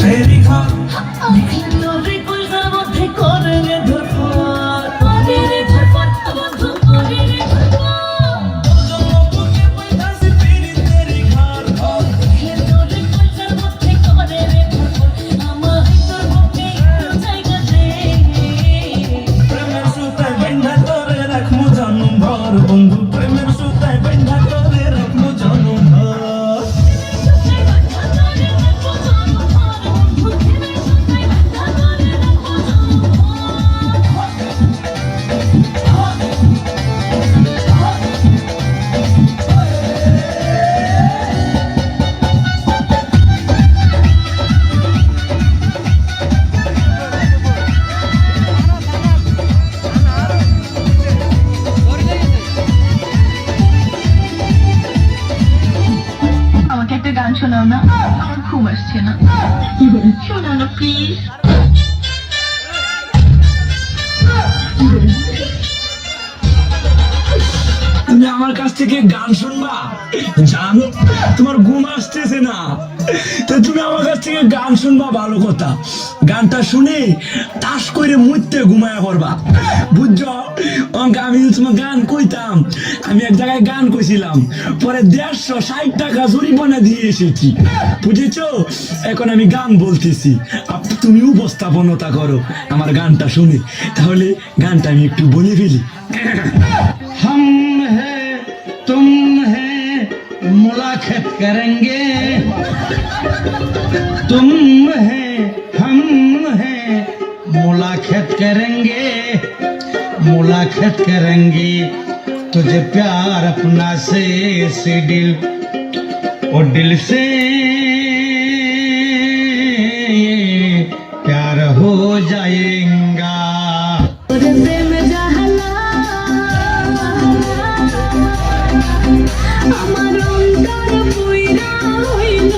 ফেরি ঘর বন্ধু প্রেমের সুতায় বাঁধা করে রাখবো জনম ভর। গান শোনাও না, আমার ঘুম আসছে না। শোনাও না প্লিজ। তুমি আমার কাছ থেকে গান শুনবা? জানো তোমার ঘুম আসতেছে না, তো তুমি আমার কাছ থেকে গান শুনবা ভালো কথা। গানটা শুনে তাস করে মুইতে ঘুমায়া পড়বা, বুঝছো? অঙ্ক আমি তোমার গান কইতাম, আমি এক জায়গায় গান কইছিলাম, পরে 160 টাকা জরিমানা দিয়ে এসেছি, বুঝেছো? এখন আমি গান বলতেছি, তুমি উপস্থাপনতা করো আমার গানটা শুনে। তাহলে গানটা আমি একটু বলে ফেলি। हम है तुम है मुलाकात करेंगे, तुम है हम है मुलाकात करेंगे, मुलाकात करेंगे तुझे प्यार अपना से दिल और दिल से प्यार हो जाएगा। আমার অন্তর পুইরা হইল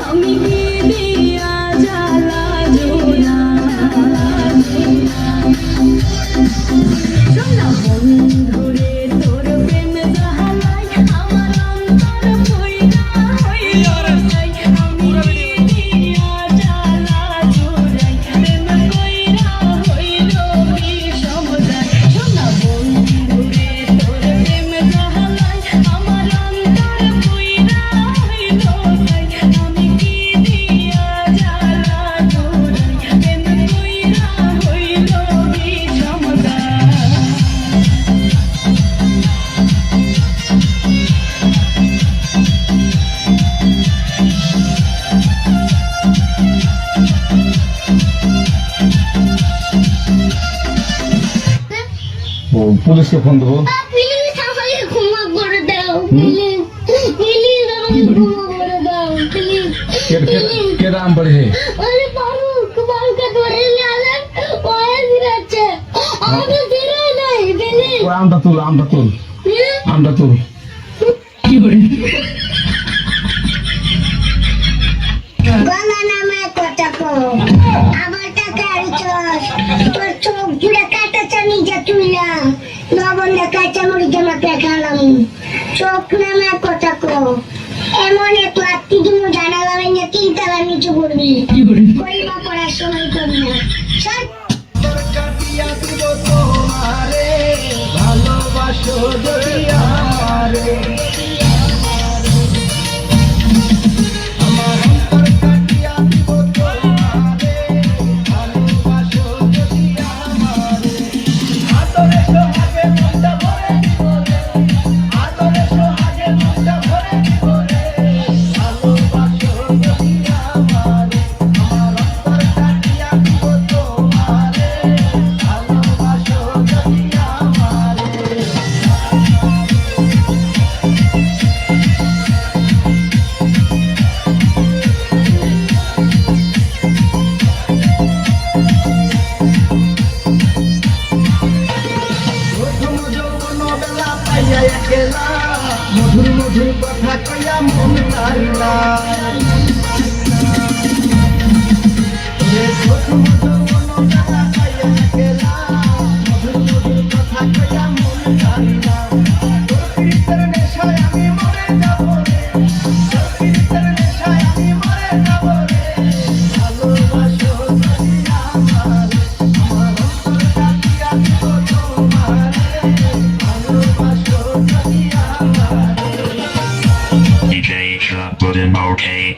আমি কি দিয়া জ্বালা জোড়া শোনা বন্ধুরে তোর প্রেম জাহালাই আমার অন্তর পুইরা হইল আমি কি দিয়া জ্বালা জোড়াই প্রেম কইরা হইল বিষম যায়। পুলিশকে ফোন দেবো। প্লিজ আমাকে ক্ষমা করে দাও, প্লিজ প্লিজ আমাকে ক্ষমা করে দাও, প্লিজ। কে নাম পড়ে হে? আরে বাবুকে ধরে নিয়ে আলেন, ওয়ে দিরাচ্ছে আমাকে দিরাই নাই, প্লিজ। ওই আমটা তুল কি করে গলা নামে কথা কো, আমার টাকা আইছস, তোর চোখ জুড়ে কাটা চানি যা তুইলাম, লবণ কাঁচা মরিচ মাকে খালাম, চোখ নামে কথা কো, এমন এক লাত্তি তুমি জানালা ভেঙে 3 তলার নিচে পড়বি, কইবা পড়ার সময় করবি না। ভালোবাসো যদি আমারে মধুর মধুর কথা কইয়া মন তারিলা আমি মরে যাব রে good and okay.